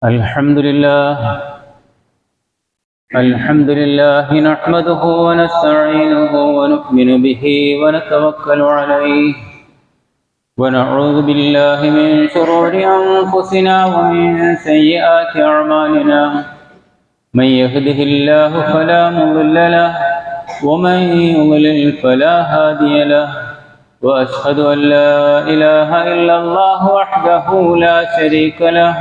الحمد لله نحمده ونستعينه ونؤمن به ونتوكل عليه ونعوذ بالله من شرور أنفسنا ومن سيئات أعمالنا من يهده الله فلا مضل له ومن يضلل فلا هادي له وأشهد أن لا إله إلا الله وحده لا شريك له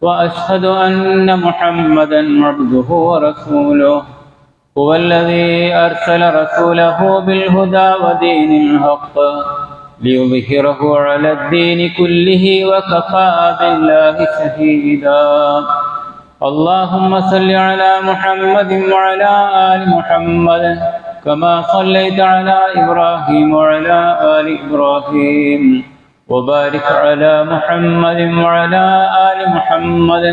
وأشهد أن محمدًا عبده ورسوله هو الذي أرسل رسوله بالهدى ودين الحق ليظهره على الدين كله وكفى بالله شهيدا. اللهم صل على محمد وعلى آل محمد كما صليت على إبراهيم وعلى آل إبراهيم وبارك على محمد وعلى آل محمد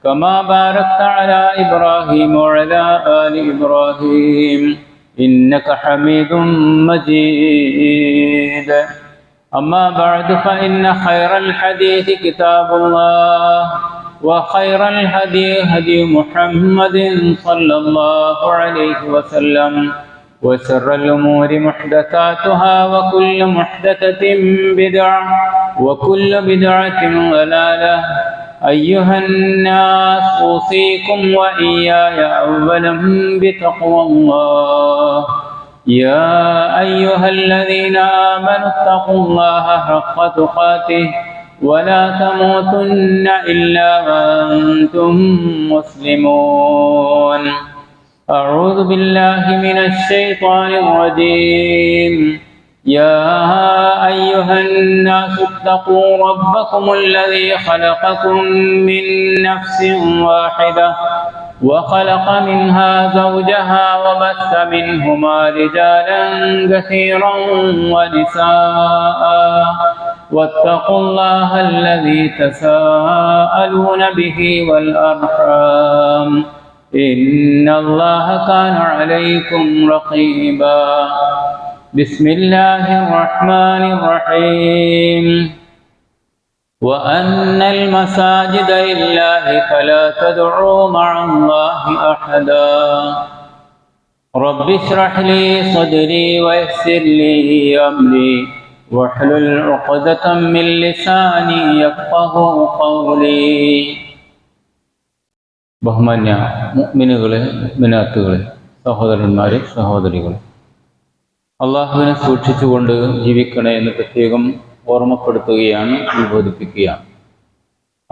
كما باركت على إبراهيم وعلى آل إبراهيم إنك حميد مجيد. أما بعد فإن خير الحديث كتاب الله وخير الهدي هدي محمد صلى الله عليه وسلم وشر الأمور محدثاتها وكل محدثة بدعة وكل بدعة ضلالة. أيها الناس أوصيكم وإياي أولا بتقوى الله. يا أيها الذين آمنوا اتقوا الله حق تقاته ولا تموتن إلا وأنتم مسلمون. أعوذ بالله من الشيطان الرجيم. يا أيها الناس اتقوا ربكم الذي خلقكم من نفس واحدة وخلق منها زوجها وبث منهما رجالا كثيرا ونساء واتقوا الله الذي تساءلون به والأرحام إن الله كان عليكم رقيبا. بسم الله الرحمن الرحيم. وأن المساجد لله فلا تدعوا مع الله أحدا. رب اشرح لي صدري ويسر لي أمري واحلل عقدة من لساني يفقه قولي. ബഹുമാന്യ മുഅ്മിനുകളെ മുഅ്മിനാത്തുകളെ സഹോദരന്മാരെ സഹോദരികളെ, അള്ളാഹുവിനെ സൂക്ഷിച്ചുകൊണ്ട് ജീവിക്കണേ എന്ന് പ്രത്യേകം ഓർമ്മപ്പെടുത്തുകയാണ്, ഉത്ബോധിപ്പിക്കുകയാണ്.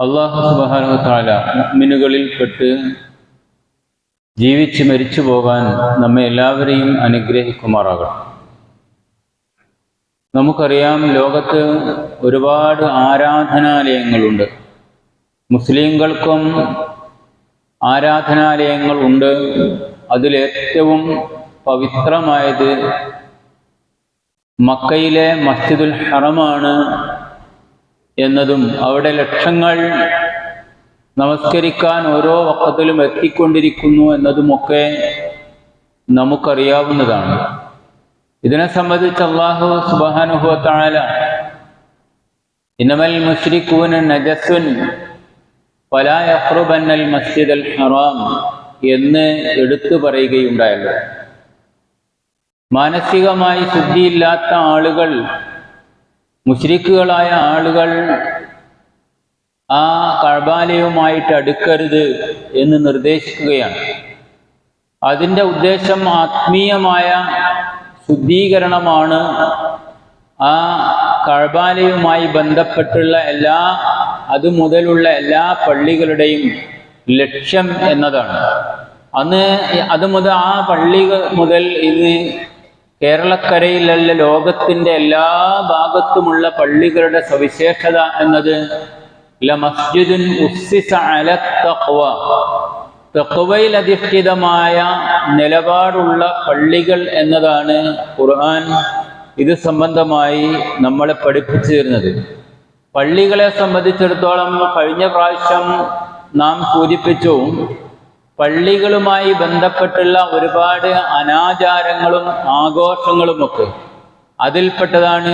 അള്ളാഹു സുബ്ഹാനഹു വ തആല മുഅ്മിനുകളിൽ പെട്ട് ജീവിച്ച് മരിച്ചു പോകാൻ നമ്മെ എല്ലാവരെയും അനുഗ്രഹിക്കുമാറാകട്ടെ. നമുക്കറിയാം, ലോകത്ത് ഒരുപാട് ആരാധനാലയങ്ങളുണ്ട്. മുസ്ലിങ്ങൾക്കും ആരാധനാലയങ്ങൾ ഉണ്ട്. അതിലേറ്റവും പവിത്രമായത് മക്കയിലെ മസ്ജിദുൽ ഹറമാണ് എന്നതും അവിടെ ലക്ഷങ്ങൾ നമസ്കരിക്കാൻ ഓരോ വഖത്തിലും എത്തിക്കൊണ്ടിരിക്കുന്നു എന്നതുമൊക്കെ നമുക്കറിയാവുന്നതാണ്. ഇതിനെ സംബന്ധിച്ച് അല്ലാഹു സുബ്ഹാനഹു വ തആല ഇന്നമൽ മുശ്രികൂന നജസുൻ ഫലാ യഖ്റുബന്നൽ മസ്ജിദൽ ഹറാം എന്ന് എടുത്തു പറയുകയുണ്ടായല്ലോ. മാനസികമായി ശുദ്ധിയില്ലാത്ത ആളുകൾ, മുശ്രിക്കുകളായ ആളുകൾ ആ കഅബാലയവുമായിട്ട് അടുക്കരുത് എന്ന് നിർദ്ദേശിക്കുകയാണ്. അതിൻ്റെ ഉദ്ദേശം ആത്മീയമായ ശുദ്ധീകരണമാണ്. ആ കഅബാലയവുമായി ബന്ധപ്പെട്ടുള്ള അതുമുതലുള്ള എല്ലാ പള്ളികളുടെയും ലക്ഷ്യം എന്നതാണ്. ആ പള്ളി മുതൽ ഇന്ന് കേരളക്കരയിലല്ല, ലോകത്തിൻ്റെ എല്ലാ ഭാഗത്തുമുള്ള പള്ളികളുടെ സവിശേഷത എന്നത് ലമസ്ജിദുൻ ഉസ്സിസ അല തഖ്വ, തഖ്വയിൽ അധിഷ്ഠിതമായ നിലപാടുള്ള പള്ളികൾ എന്നതാണ് ഖുർആൻ ഇത് സംബന്ധമായി നമ്മളെ പഠിപ്പിച്ചു തരുന്നത്. പള്ളികളെ സംബന്ധിച്ചിടത്തോളം കഴിഞ്ഞ പ്രാവശ്യം നാം സൂചിപ്പിച്ചു, പള്ളികളുമായി ബന്ധപ്പെട്ടുള്ള ഒരുപാട് അനാചാരങ്ങളും ആഘോഷങ്ങളുമൊക്കെ അതിൽപ്പെട്ടതാണ്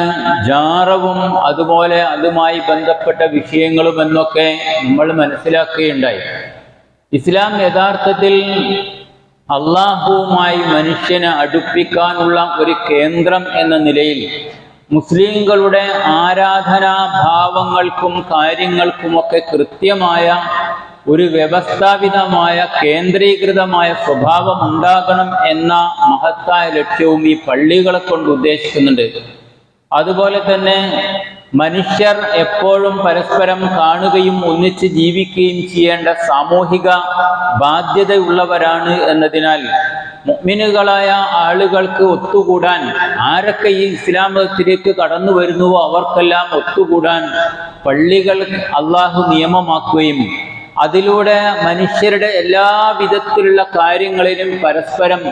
ജാറവും അതുപോലെ അതുമായി ബന്ധപ്പെട്ട വിഷയങ്ങളും എന്നൊക്കെ നമ്മൾ മനസ്സിലാക്കുകയുണ്ടായി. ഇസ്ലാം യഥാർത്ഥത്തിൽ അള്ളാഹുവുമായി മനുഷ്യനെ അടുപ്പിക്കാനുള്ള ഒരു കേന്ദ്രം എന്ന നിലയിൽ മുസ്ലിങ്ങളുടെ ആരാധനാഭാവങ്ങൾക്കും കാര്യങ്ങൾക്കുമൊക്കെ കൃത്യമായ ഒരു വ്യവസ്ഥാപിതമായ കേന്ദ്രീകൃതമായ സ്വഭാവം ഉണ്ടാകണം എന്ന മഹത്തായ ലക്ഷ്യവും ഈ പള്ളികളെ കൊണ്ട് ഉദ്ദേശിക്കുന്നുണ്ട്. അതുപോലെ തന്നെ മനുഷ്യർ എപ്പോഴും പരസ്പരം കാണുകയും ഒന്നിച്ച് ജീവിക്കുകയും ചെയ്യേണ്ട സാമൂഹിക ബാധ്യതയുള്ളവരാണ് എന്നതിനാൽ മുഅ്മിനുകളായ ആളുകൾക്ക് ഒത്തുകൂടാൻ, ആരൊക്കെ ഈ ഇസ്ലാം മതത്തിലേക്ക് കടന്നു വരുന്നുവോ അവർക്കെല്ലാം ഒത്തുകൂടാൻ പള്ളികൾ അള്ളാഹു നിയമമാക്കുകയും അതിലൂടെ മനുഷ്യരുടെ എല്ലാ വിധത്തിലുള്ള കാര്യങ്ങളിലും പരസ്പരം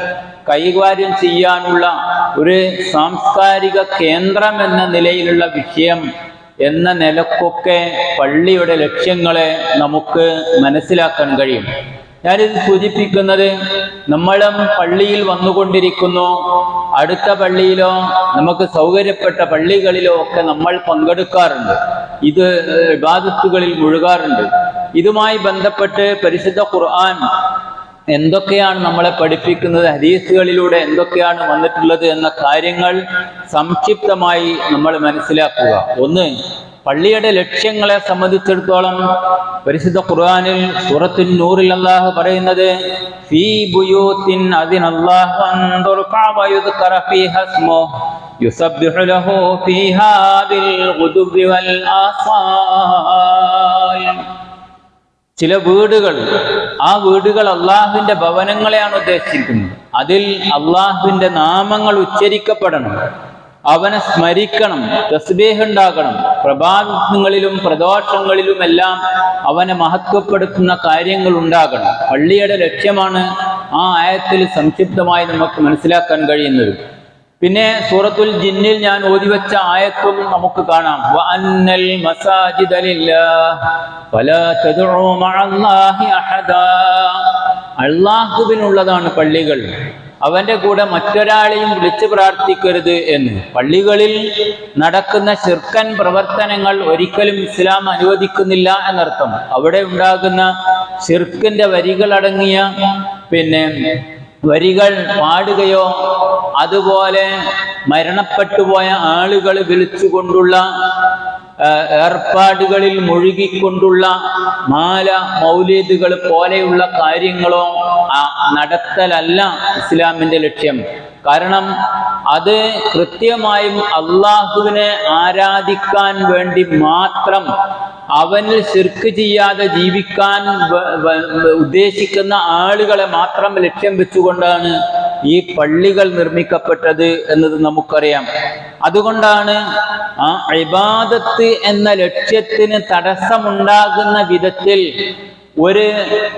കൈകാര്യം ചെയ്യാനുള്ള ഒരു സാംസ്കാരിക കേന്ദ്രം എന്ന നിലയിലുള്ള വിഷയം എന്ന നിലക്കൊക്കെ പള്ളിയുടെ ലക്ഷ്യങ്ങളെ നമുക്ക് മനസ്സിലാക്കാൻ കഴിയും. ഞാനിത് സൂചിപ്പിക്കുന്നത്, നമ്മളും പള്ളിയിൽ വന്നുകൊണ്ടിരിക്കുന്നു, അടുത്ത പള്ളിയിലോ നമുക്ക് സൗകര്യപ്പെട്ട പള്ളികളിലോ ഒക്കെ നമ്മൾ പങ്കെടുക്കാറുണ്ട്, ഇത് ഇബാദത്തുകളിൽ മുഴുകാറുണ്ട്. ഇതുമായി ബന്ധപ്പെട്ട് പരിശുദ്ധ ഖുർആൻ എന്തൊക്കെയാണ് നമ്മളെ പഠിപ്പിക്കുന്നത്, ഹദീസുകളിലൂടെ എന്തൊക്കെയാണ് വന്നിട്ടുള്ളത് എന്ന കാര്യങ്ങൾ സംക്ഷിപ്തമായി നമ്മൾ മനസ്സിലാക്കുക. ഒന്ന്, പള്ളിയുടെ ലക്ഷ്യങ്ങളെ സംബന്ധിച്ചിടത്തോളം പരിശുദ്ധ ഖുർആനിൽ സൂറത്തുൻ നൂറിൽ അല്ലാഹു പറയുന്നത്, ഫീ ബുയൂത്തിൻ അദിനല്ലാഹു അൻ തുർഫഅ വയുദ്കറ ഫീഹാ ഇസ്മുഹു യുസബ്ബിഹു ലഹു ഫീഹാ ബിൽ ഗുദുവി വൽ ആസാൽ. ചില വീടുകൾ, ആ വീടുകൾ അള്ളാഹുവിന്റെ ഭവനങ്ങളെയാണ് ഉദ്ദേശിച്ചിരിക്കുന്നത്. അതിൽ അള്ളാഹുവിന്റെ നാമങ്ങൾ ഉച്ചരിക്കപ്പെടണം, അവനെ സ്മരിക്കണം, തസ്ബീഹ് ഉണ്ടാകണം, പ്രഭാതങ്ങളിലും പ്രദോഷങ്ങളിലുമെല്ലാം അവനെ മഹത്വപ്പെടുത്തുന്ന കാര്യങ്ങൾ ഉണ്ടാകണം. പള്ളിയുടെ ലക്ഷ്യമാണ് ആ ആയത്തിൽ സംക്ഷിപ്തമായി നമുക്ക് മനസ്സിലാക്കാൻ കഴിയുന്നത്. പിന്നെ സൂറത്തുൽ ജിന്നിൽ ഞാൻ ഓതിവെച്ച ആയത്തും നമുക്ക് കാണാം, വഅന്നൽ മസാജിദ ലില്ലാഹ് ഫലാ തദ്ഉ മഅല്ലാഹി അഹദാ. അല്ലാഹുവിനുള്ളതാണ് പള്ളികൾ, അവന്റെ കൂടെ മറ്റൊരാളെയും വിളിച്ചു പ്രാർത്ഥിക്കരുത് എന്ന്. പള്ളികളിൽ നടക്കുന്ന ശിർക്കൻ പ്രവർത്തനങ്ങൾ ഒരിക്കലും ഇസ്ലാം അനുവദിക്കുന്നില്ല എന്നർത്ഥം. അവിടെ ഉണ്ടാകുന്ന ശിർക്കിന്റെ വരികളടങ്ങിയ വരികൾ പാടുകയോ അതുപോലെ മരണപ്പെട്ടുപോയ ആളുകൾ വിളിച്ചുകൊണ്ടുള്ള ഏർപ്പാടുകളിൽ മുഴുകിക്കൊണ്ടുള്ള മാല മൗലീദുകൾ പോലെയുള്ള കാര്യങ്ങളോ നടത്തലല്ല ഇസ്ലാമിന്റെ ലക്ഷ്യം. കാരണം അത് കൃത്യമായും അള്ളാഹുവിനെ ആരാധിക്കാൻ വേണ്ടി മാത്രം, അവനിൽ ശിർക്ക് ചെയ്യാതെ ജീവിക്കാൻ ഉദ്ദേശിക്കുന്ന ആളുകളെ മാത്രം ലക്ഷ്യം വെച്ചുകൊണ്ടാണ് ഈ പള്ളികൾ നിർമ്മിക്കപ്പെട്ടത് എന്നത് നമുക്കറിയാം. അതുകൊണ്ടാണ് ആ ഇബാദത്ത് എന്ന ലക്ഷ്യത്തിന് തടസ്സമുണ്ടാകുന്ന വിധത്തിൽ ഒരു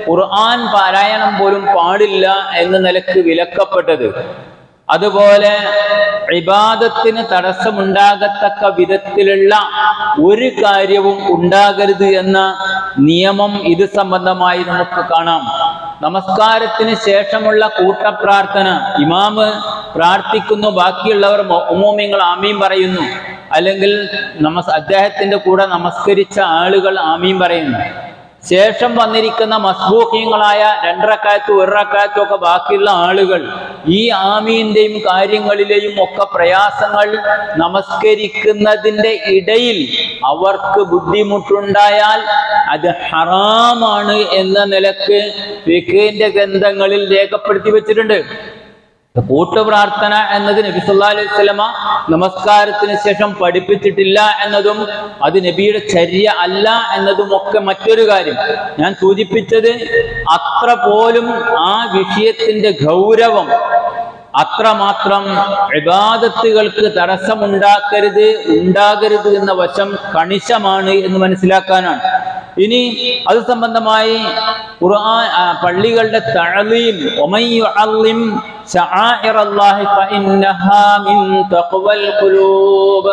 ഖുർആൻ പാരായണം പോലും പാടില്ല എന്ന നിലക്ക് വിലക്കപ്പെട്ടത്. അതുപോലെ ഇബാദത്തിന് തടസ്സമുണ്ടാകത്തക്ക വിധത്തിലുള്ള ഒരു കാര്യവും ഉണ്ടാകരുത് എന്ന നിയമം ഇത് സംബന്ധമായി നമുക്ക് കാണാം. നമസ്കാരത്തിന് ശേഷമുള്ള കൂട്ടപ്രാർത്ഥന, ഇമാമ് പ്രാർത്ഥിക്കുന്നു, ബാക്കിയുള്ളവർ ഉമൂമിങ്ങൾ ആമീൻ പറയുന്നു, അല്ലെങ്കിൽ അദ്ദേഹത്തിന്റെ കൂടെ നമസ്കരിച്ച ആളുകൾ ആമീൻ പറയുന്നു. ശേഷം വന്നിരിക്കുന്ന മസ്ബൂഖീങ്ങളായ 2 റക്അത്തും 1 റക്അത്തും ഒക്കെ ബാക്കിയുള്ള ആളുകൾ ഈ ആമീന്റെയും കാര്യങ്ങളിലെയും ഒക്കെ പ്രയാസങ്ങൾ നമസ്കരിക്കുന്നതിന്റെ ഇടയിൽ അവർക്ക് ബുദ്ധിമുട്ടുണ്ടായാൽ അത് ഹറാമാണ് എന്ന നിലക്ക് ഫിഖ്ഹിന്റെ ഗ്രന്ഥങ്ങളിൽ രേഖപ്പെടുത്തി വെച്ചിട്ടുണ്ട്. കൂട്ടുപ്രാർത്ഥന എന്നത് നബി സല്ലല്ലാഹു അലൈഹി വസല്ലമ നമസ്കാരത്തിന് ശേഷം പഠിപ്പിച്ചിട്ടില്ല എന്നതും അത് നബിയുടെ ചര്യ അല്ല എന്നതും ഒക്കെ മറ്റൊരു കാര്യം. ഞാൻ സൂചിപ്പിച്ചത് അത്ര പോലും ആ വിഷയത്തിന്റെ ഗൗരവം അത്രമാത്രം ഇബാദത്തുകൾക്ക് ഉണ്ടാകരുത് എന്ന വശം കണിശമാണ് എന്ന് മനസ്സിലാക്കാനാണ്. ഇനി അത് സംബന്ധമായി ഖുർആൻ പള്ളികളുടെ തഅലീം, വമൻ യുഅല്ലിം ശആഇറല്ലാഹി ഫഇന്നഹാ മിൻ തഖ്വൽ ഖുലൂബ്.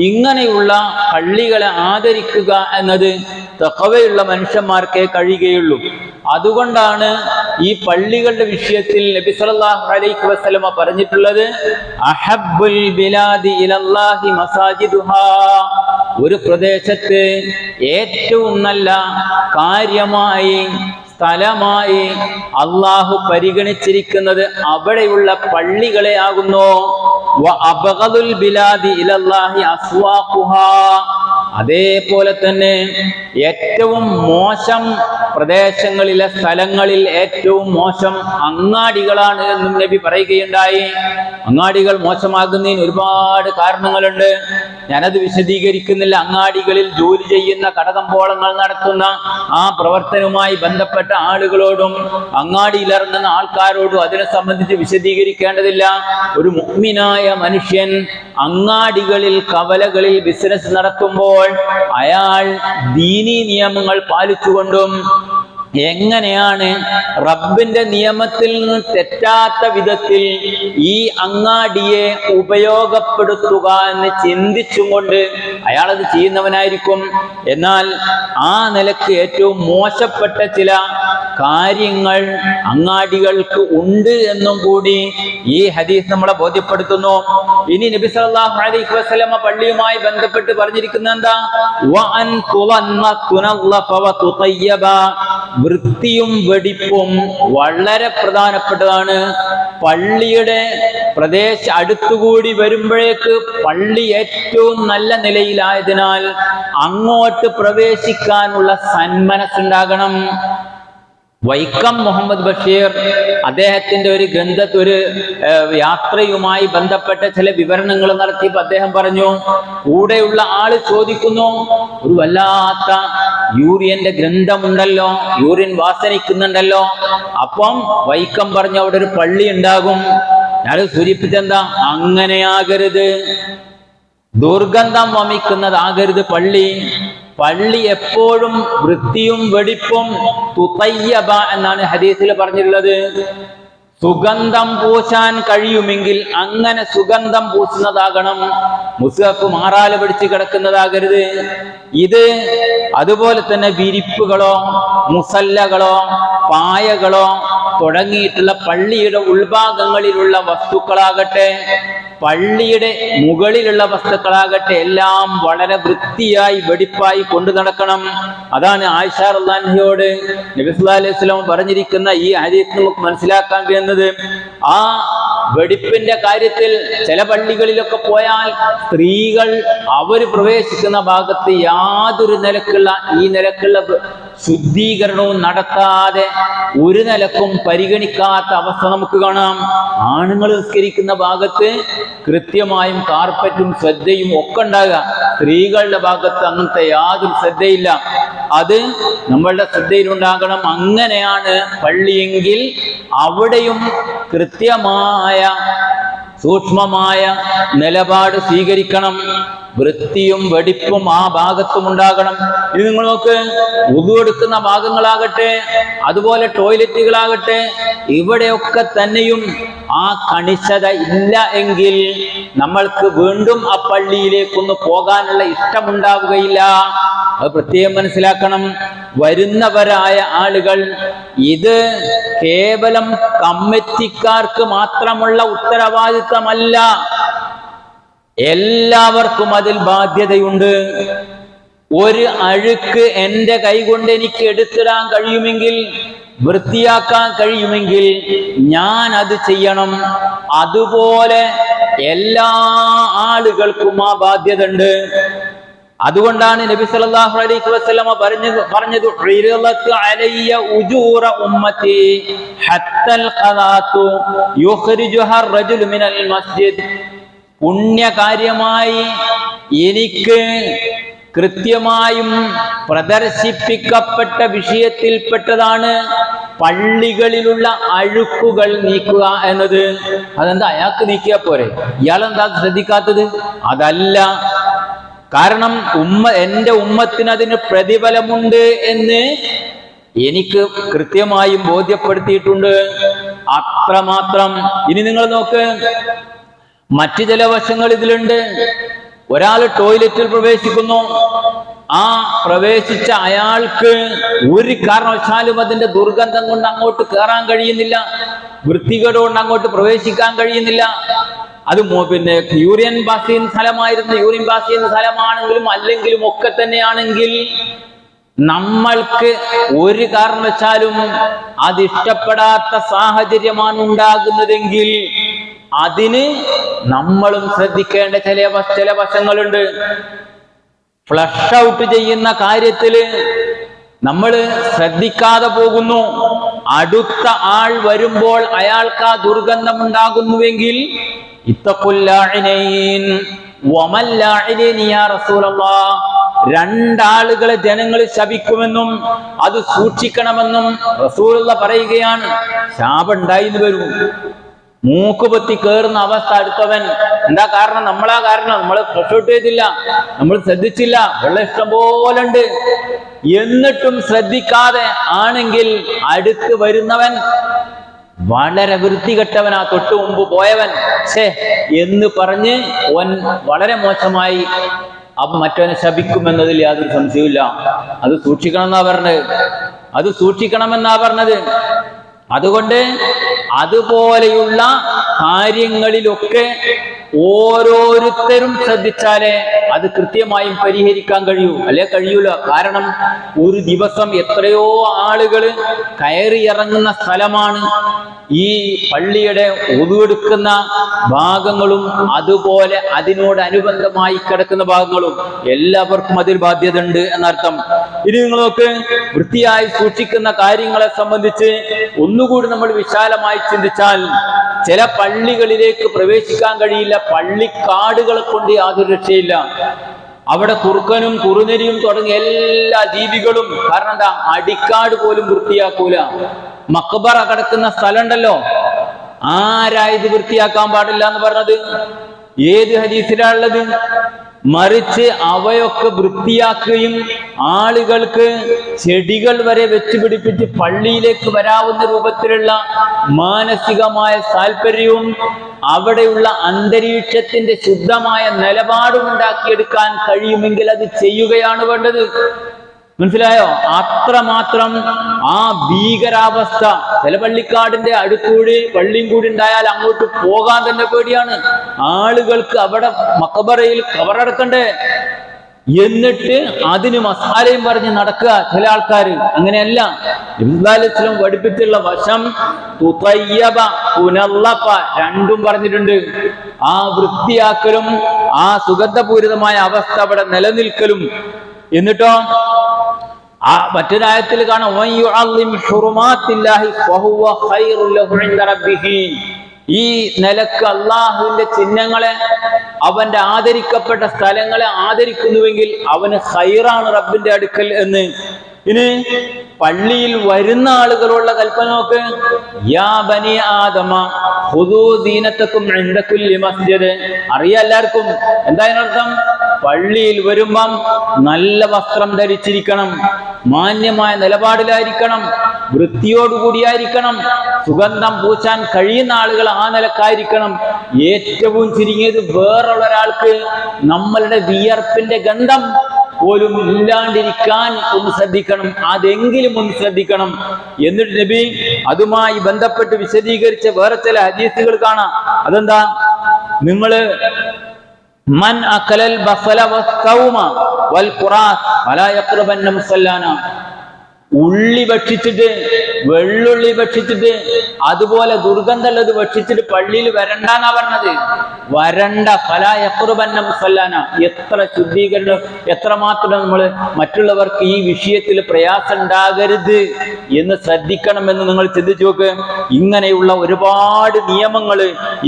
ഇങ്ങനെയുള്ള പള്ളികളെ ആദരിക്കുക എന്നത് തഖ്വയുള്ള മനുഷ്യന്മാർക്കേ കഴിയുകയുള്ളൂ. അതുകൊണ്ടാണ് ഈ പള്ളികളുടെ വിഷയത്തിൽ നബി സല്ലല്ലാഹു അലൈഹി വസല്ലമ പറഞ്ഞിട്ടുള്ളത്, അഹബ്ബുൽ ബിലാദി ഇലല്ലാഹി മസാജിദുഹാ. ഒരു പ്രദേശത്ത് ഏറ്റവും നല്ല കാര്യമായി സ്ഥലമായി അള്ളാഹു പരിഗണിച്ചിരിക്കുന്നത് അവിടെയുള്ള പള്ളികളെ ആകുന്നു. വഅബ്ഗദുൽ ബിലാദി ഇലല്ലാഹി അസ്വാഖുഹാ. അതേപോലെ തന്നെ ഏറ്റവും മോശം പ്രദേശങ്ങളിലെ സ്ഥലങ്ങളിൽ ഏറ്റവും മോശം അങ്ങാടികളാണ് എന്നും നബി പറയുകയുണ്ടായി. അങ്ങാടികൾ മോശമാകുന്നതിന് ഒരുപാട് കാരണങ്ങളുണ്ട്, ഞാനത് വിശദീകരിക്കുന്നില്ല. അങ്ങാടികളിൽ ജോലി ചെയ്യുന്ന കടകമ്പോളങ്ങൾ നടത്തുന്ന ആ പ്രവർത്തനവുമായി ബന്ധപ്പെട്ട ആളുകളോടും അങ്ങാടിയിലിറങ്ങുന്ന ആൾക്കാരോടും അതിനെ സംബന്ധിച്ച് വിശദീകരിക്കേണ്ടതില്ല. ഒരു മുഅ്മിനായ മനുഷ്യൻ അങ്ങാടികളിൽ കവലകളിൽ ബിസിനസ് നടത്തുമ്പോൾ അയാൾ ദീനീ നിയമങ്ങൾ പാലിച്ചുകൊണ്ടും എങ്ങനെയാണ് റബ്ബിന്റെ നിയമത്തിൽ നിന്ന് തെറ്റാത്ത വിധത്തിൽ ഈ അങ്ങാടിയെ ഉപയോഗപ്പെടുത്തുക എന്ന് ചിന്തിച്ചും കൊണ്ട് അയാളത് ചെയ്യുന്നവനായിരിക്കും. എന്നാൽ ആ നിലക്ക് ഏറ്റവും മോശപ്പെട്ട ചില കാര്യങ്ങൾ അങ്ങാടികൾക്ക് ഉണ്ട് എന്നും കൂടി ഈ ഹദീസ് നമ്മളെ ബോധ്യപ്പെടുത്തുന്നു. ഇനി നബി സല്ലല്ലാഹു അലൈഹി വസല്ലമ പള്ളിയുമായി ബന്ധപ്പെട്ട് പറഞ്ഞിരിക്കുന്നത് എന്താ? വഅൻ തുനല്ലഫ വതുതയ്യബ. വൃത്തിയും വെടിപ്പും വളരെ പ്രധാനപ്പെട്ടതാണ്. പള്ളിയുടെ അടുത്തുകൂടി വരുമ്പോഴേക്ക് പള്ളി ഏറ്റവും നല്ല നിലയിലായതിനാൽ അങ്ങോട്ട് പ്രവേശിക്കാനുള്ള സന്മനസ്സുണ്ടാകണം. വൈക്കം മുഹമ്മദ് ബഷീർ അദ്ദേഹത്തിന്റെ ഒരു ഒരു യാത്രയുമായി ബന്ധപ്പെട്ട ചില വിവരണങ്ങൾ നടത്തിയപ്പോൾ അദ്ദേഹം പറഞ്ഞു, കൂടെയുള്ള ആള് ചോദിക്കുന്നു, ഒരു വല്ലാത്ത യൂറിയന്റെ ഗ്രന്ഥമുണ്ടല്ലോ, യൂറിൻ വാസനിക്കുന്നുണ്ടല്ലോ. അപ്പം വൈക്കം പറഞ്ഞു, അവിടെ ഒരു പള്ളി ഉണ്ടാകും. ഞാൻ സൂചിപ്പിച്ചെന്താ, അങ്ങനെയാകരുത്, ദുർഗന്ധം വമിക്കുന്നതാകരുത് പള്ളി. പള്ളി എപ്പോഴും വൃത്തിയും വെടിപ്പും തുതയ്യബ എന്നാണ് ഹദീസിൽ പറഞ്ഞിട്ടുള്ളത്. സുഗന്ധം പൂശാൻ കഴിയുമെങ്കിൽ അങ്ങനെ സുഗന്ധം പൂശുന്നതാകണം. മുസ്ഹഫ് മാറാല പിടിച്ച് കിടക്കുന്നതാകരുത് ഇത്. അതുപോലെ തന്നെ വിരിപ്പുകളോ മുസല്ലകളോ പായകളോ തുടങ്ങിയിട്ടുള്ള പള്ളിയുടെ ഉൾഭാഗങ്ങളിലുള്ള വസ്തുക്കളാകട്ടെ, പള്ളിയുടെ മുകളിലുള്ള വസ്തുക്കളാകട്ടെ, എല്ലാം വളരെ വൃത്തിയായി വെടിപ്പായി കൊണ്ടു നടക്കണം. അതാണ് ആയിഷ റളിയല്ലാഹു അൻഹയോട് നബി സല്ലല്ലാഹു അലൈഹി വസല്ലം പറഞ്ഞിരിക്കുന്ന ഈ ഹദീസ് നമുക്ക് മനസ്സിലാക്കാൻ കഴിയുന്നത്. ആ വെടിപ്പിന്റെ കാര്യത്തിൽ ചില പള്ളികളിലൊക്കെ പോയാൽ സ്ത്രീകൾ അവർ പ്രവേശിക്കുന്ന ഭാഗത്ത് യാതൊരു നിലക്കുള്ള ശുദ്ധീകരണവും നടത്താതെ ഒരു നിലക്കും പരിഗണിക്കാത്ത അവസ്ഥ നമുക്ക് കാണാം. ആണുങ്ങൾ നിസ്കരിക്കുന്ന ഭാഗത്ത് കൃത്യമായും കാർപ്പറ്റും ശ്രദ്ധയും ഒക്കെ ഉണ്ടാകുക, സ്ത്രീകളുടെ ഭാഗത്ത് അങ്ങനത്തെ യാതൊരു ശ്രദ്ധയില്ല. അത് നമ്മളുടെ ശ്രദ്ധയിലുണ്ടാകണം. അങ്ങനെയാണ് പള്ളിയെങ്കിൽ അവിടെയും കൃത്യമായ സൂക്ഷ്മമായ നിലപാട് സ്വീകരിക്കണം. വൃത്തിയും വെടിപ്പും ആ ഭാഗത്തും ഉണ്ടാകണം. ഇത് നിങ്ങൾ നോക്ക്, വുളു എടുക്കുന്ന ഭാഗങ്ങളാകട്ടെ, അതുപോലെ ടോയ്ലറ്റുകളാകട്ടെ, ഇവിടെയൊക്കെ തന്നെയും ആ കണിശത ഇല്ല എങ്കിൽ നമ്മൾക്ക് വീണ്ടും ആ പള്ളിയിലേക്കൊന്ന് പോകാനുള്ള ഇഷ്ടമുണ്ടാവുകയില്ല. അത് പ്രത്യേകം മനസ്സിലാക്കണം. വരുന്നവരായ ആളുകൾ ഇത് കേവലം കമ്മിറ്റിക്കാർക്ക് മാത്രമുള്ള ഉത്തരവാദിത്തമല്ല, എല്ലാവർക്കും അതിൽ ബാധ്യതയുണ്ട്. ഒരു അഴുക്ക് എൻ്റെ കൈകൊണ്ട് എനിക്ക് എടുത്തിടാൻ കഴിയുമെങ്കിൽ, വൃത്തിയാക്കാൻ കഴിയുമെങ്കിൽ ഞാൻ അത് ചെയ്യണം. അതുപോലെ എല്ലാ ആളുകൾക്കും ആ ബാധ്യത ഉണ്ട്. അതുകൊണ്ടാണ് നബി സല്ലല്ലാഹു അലൈഹി വസല്ലമ പറഞ്ഞത് ഉരിദത് അലയ്യ ഉജൂറ ഉമ്മത്തി ഹത്തൽ ഖദാതു യുഖ്രിജുഹ അർ-റജുലു മിനൽ മസ്ജിദ്. പുണ്യകാര്യമായി എനിക്ക് കൃത്യമായും പ്രദർശിപ്പിക്കപ്പെട്ട വിഷയത്തിൽപ്പെട്ടതാണ് പള്ളികളിലുള്ള അഴുക്കുകൾ നീക്കുക എന്നത്. അതെന്താ, അയാൾക്ക് നീക്കിയാ പോരെ, ഇയാളെന്താ ശ്രദ്ധിക്കാത്തത്? അതല്ല, കാരണം എൻ്റെ ഉമ്മത്തിന് അതിന് പ്രതിഫലമുണ്ട് എന്ന് എനിക്ക് കൃത്യമായും ബോധ്യപ്പെടുത്തിയിട്ടുണ്ട്. അത്രമാത്രം. ഇനി നിങ്ങൾ നോക്ക്, മറ്റു ചില വശങ്ങൾ ഇതിലുണ്ട്. ഒരാൾ ടോയ്ലറ്റിൽ പ്രവേശിക്കുന്നു, ആ പ്രവേശിച്ച അയാൾക്ക് ഒരു കാരണവശാലും അതിന്റെ ദുർഗന്ധം കൊണ്ട് അങ്ങോട്ട് കയറാൻ കഴിയുന്നില്ല, വൃത്തികേട് കൊണ്ട് അങ്ങോട്ട് പ്രവേശിക്കാൻ കഴിയുന്നില്ല. അത് പിന്നെ യൂറിയൻ പാസ് ചെയ്യുന്ന സ്ഥലമായിരുന്നു, യൂറിൻ പാസ് ചെയ്യുന്ന സ്ഥലമാണെങ്കിലും അല്ലെങ്കിലും ഒക്കെ തന്നെയാണെങ്കിൽ നമ്മൾക്ക് ഒരു കാരണവശാലും അത് ഇഷ്ടപ്പെടാത്ത സാഹചര്യമാണ് ഉണ്ടാകുന്നതെങ്കിൽ അതിന് നമ്മളും ശ്രദ്ധിക്കേണ്ട ചില വശങ്ങളുണ്ട്. ഫ്ലഷ് ഔട്ട് ചെയ്യുന്ന കാര്യത്തില് നമ്മൾ ശ്രദ്ധിക്കാതെ പോകുന്നു. അടുത്ത ആൾ വരുമ്പോൾ അയാൾക്ക് ആ ദുർഗന്ധം ഉണ്ടാകുന്നുവെങ്കിൽ ഇത്തഖുല്ലാഇനൈൻ വമല്ലാഇനൈൻ യാ റസൂലല്ലാഹ്, രണ്ടാളുകളെ ജനങ്ങൾ ശപിക്കുമെന്നും അത് സൂക്ഷിക്കണമെന്നും റസൂലുള്ളാഹി പറയുകയാണ്. ശാപം ഉണ്ടായിന്ന് വരും, മൂക്കുപൊത്തി കയറുന്ന അവസ്ഥ അടുത്തവൻ. എന്താ കാരണം? നമ്മൾ ഫ്ലഷ് ഔട്ട് ചെയ്തില്ല, നമ്മൾ ശ്രദ്ധിച്ചില്ല, വെള്ളം ഇഷ്ടം പോലെ ഉണ്ട്. എന്നിട്ടും ശ്രദ്ധിക്കാതെ ആണെങ്കിൽ അടുത്ത് വരുന്നവൻ വളരെ വൃത്തികെട്ടവനാ, തൊട്ടു മുമ്പ് പോയവൻ എന്ന് പറഞ്ഞ് അവൻ വളരെ മോശമായി അപ്പൊ മറ്റവനെ ശപിക്കുമെന്നതിൽ യാതൊരു സംശയമില്ല. അത് സൂക്ഷിക്കണമെന്നാ പറഞ്ഞത്. അതുകൊണ്ട് അതുപോലെയുള്ള കാര്യങ്ങളിലൊക്കെ ഓരോരുത്തരും ശ്രദ്ധിച്ചാലേ അത് കൃത്യമായും പരിഹരിക്കാൻ കഴിയൂ, അല്ലെ കഴിയൂല. കാരണം ഒരു ദിവസം എത്രയോ ആളുകൾ കയറി ഇറങ്ങുന്ന സ്ഥലമാണ് ഈ പള്ളിയുടെ ഒതുവെടുക്കുന്ന ഭാഗങ്ങളും അതുപോലെ അതിനോട് അനുബന്ധമായി കിടക്കുന്ന ഭാഗങ്ങളും. എല്ലാവർക്കും അതിൽ ബാധ്യത ഉണ്ട് എന്നർത്ഥം. ഇനി നിങ്ങൾ നോക്ക്, വൃത്തിയായി സൂക്ഷിക്കുന്ന കാര്യങ്ങളെ സംബന്ധിച്ച് ഒന്നുകൂടി നമ്മൾ വിശാലമായി ചിന്തിച്ചാൽ, ചില പള്ളികളിലേക്ക് പ്രവേശിക്കാൻ കഴിയില്ല, പള്ളിക്കാടുകളെ കൊണ്ട് യാതൊരു രക്ഷയില്ല. അവിടെ കുറുക്കനും കുറുനരിയും തുടങ്ങിയ എല്ലാ ജീവികളും. കാരണം എന്താ? അടിക്കാട് പോലും വൃത്തിയാക്കൂല. മക്ബറ കിടക്കുന്ന സ്ഥലം ഉണ്ടല്ലോ, ആരാ ഇത് വൃത്തിയാക്കാൻ പാടില്ല എന്ന് പറഞ്ഞത്? ഏത് ഹദീസിലാണുള്ളത്? മറിച്ച് അവയൊക്കെ വൃത്തിയാക്കുകയും ആളുകൾക്ക് ചെടികൾ വരെ വെച്ച് പിടിപ്പിച്ച് പള്ളിയിലേക്ക് വരാവുന്ന രൂപത്തിലുള്ള മാനസികമായ താല്പര്യവും അവിടെയുള്ള അന്തരീക്ഷത്തിന്റെ ശുദ്ധമായ നിലപാടും ഉണ്ടാക്കിയെടുക്കാൻ കഴിയുമെങ്കിൽ അത് ചെയ്യുകയാണ് വേണ്ടത്. മനസ്സിലായോ? അത്രമാത്രം ആ ഭീകരാവസ്ഥ. ചില പള്ളിക്കാടിന്റെ അടുത്തൂടി പള്ളിയും കൂടി ഉണ്ടായാൽ അങ്ങോട്ട് പോകാൻ തന്നെ പേടിയാണ്. ആളുകൾക്ക് അവിടെ മക്ബറയിൽ ഖബറടക്കണ്ടേ, എന്നിട്ട് അതിന് മസാലയും പറഞ്ഞ് നടക്കുക ചില ആൾക്കാർ. അങ്ങനെയല്ല. ഇബ്രാഹിം പഠിപ്പിച്ചുള്ള വശം തുതയ്യബ പുനല്ലഫ രണ്ടും പറഞ്ഞിട്ടുണ്ട്. ആ വൃത്തിയാക്കലും ആ സുഗന്ധപൂരിതമായ അവസ്ഥ അവിടെ നിലനിൽക്കലും. എന്നിട്ടോ ആ മറ്റൊരായത്തിൽ കാണാം, ഈ നിലക്ക് അള്ളാഹുവിന്റെ ചിഹ്നങ്ങളെ, അവന്റെ ആദരിക്കപ്പെട്ട സ്ഥലങ്ങളെ ആദരിക്കുന്നുവെങ്കിൽ അവന് ഖൈറാണ് റബ്ബിന്റെ അടുക്കൽ എന്ന്. ഇനി പള്ളിയിൽ വരുന്ന ആളുകളുള്ള കൽപ്പന നോക്ക്, യാ ബനി ആദമ ഖുദൂ ദീനത്തക്കും ഇൻദ കുല്ലി മസ്ജിദ്. അറിയാം എല്ലാവർക്കും എന്താ അതിനർത്ഥം? പള്ളിയിൽ വരുമ്പം നല്ല വസ്ത്രം ധരിച്ചിരിക്കണം, മാന്യമായ നിലപാടിലായിരിക്കണം, വൃത്തിയോടുകൂടിയായിരിക്കണം, സുഗന്ധം പൂശാൻ കഴിയുന്ന ആളുകൾ ആ നിലക്കായിരിക്കണം. ഏറ്റവും ചുരുങ്ങിയത് വേറുള്ള ഒരാൾക്ക് നമ്മളുടെ വിയർപ്പിന്റെ ഗന്ധം പോലും ഇല്ലാണ്ടിരിക്കാൻ ഒന്ന് ശ്രദ്ധിക്കണം, അതെങ്കിലും ഒന്ന് ശ്രദ്ധിക്കണം. എന്നിട്ട് നബി അതുമായി ബന്ധപ്പെട്ട് വിശദീകരിച്ച വേറെ ചില ഹദീസുകൾ കാണാം. അതെന്താ? നിങ്ങള് മൻ അക്കലൽ ബസല വസ്തൗമ വൽ ഖുറാസ് വലാ യഖ്റബന്ന മുസല്ലാന, ഉള്ളി ഭക്ഷിച്ചിട്ട്, വെള്ളുള്ളി ഭക്ഷിച്ചിട്ട്, അതുപോലെ ദുർഗന്ധമുള്ളത് ഭക്ഷിച്ചിട്ട് പള്ളിയിൽ വരണ്ടെന്നാ പറഞ്ഞത്. വരണ്ട. ഫലാ യഖ്റബന്ന മുസല്ലാന. എത്ര ശുദ്ധീകരണം, എത്രമാത്രം നമ്മൾ മറ്റുള്ളവർക്ക് ഈ വിഷയത്തിൽ പ്രയാസം ഉണ്ടാകരുത് എന്ന് ശ്രദ്ധിക്കണമെന്ന് നിങ്ങൾ ചിന്തിച്ചു നോക്ക്. ഇങ്ങനെയുള്ള ഒരുപാട് നിയമങ്ങൾ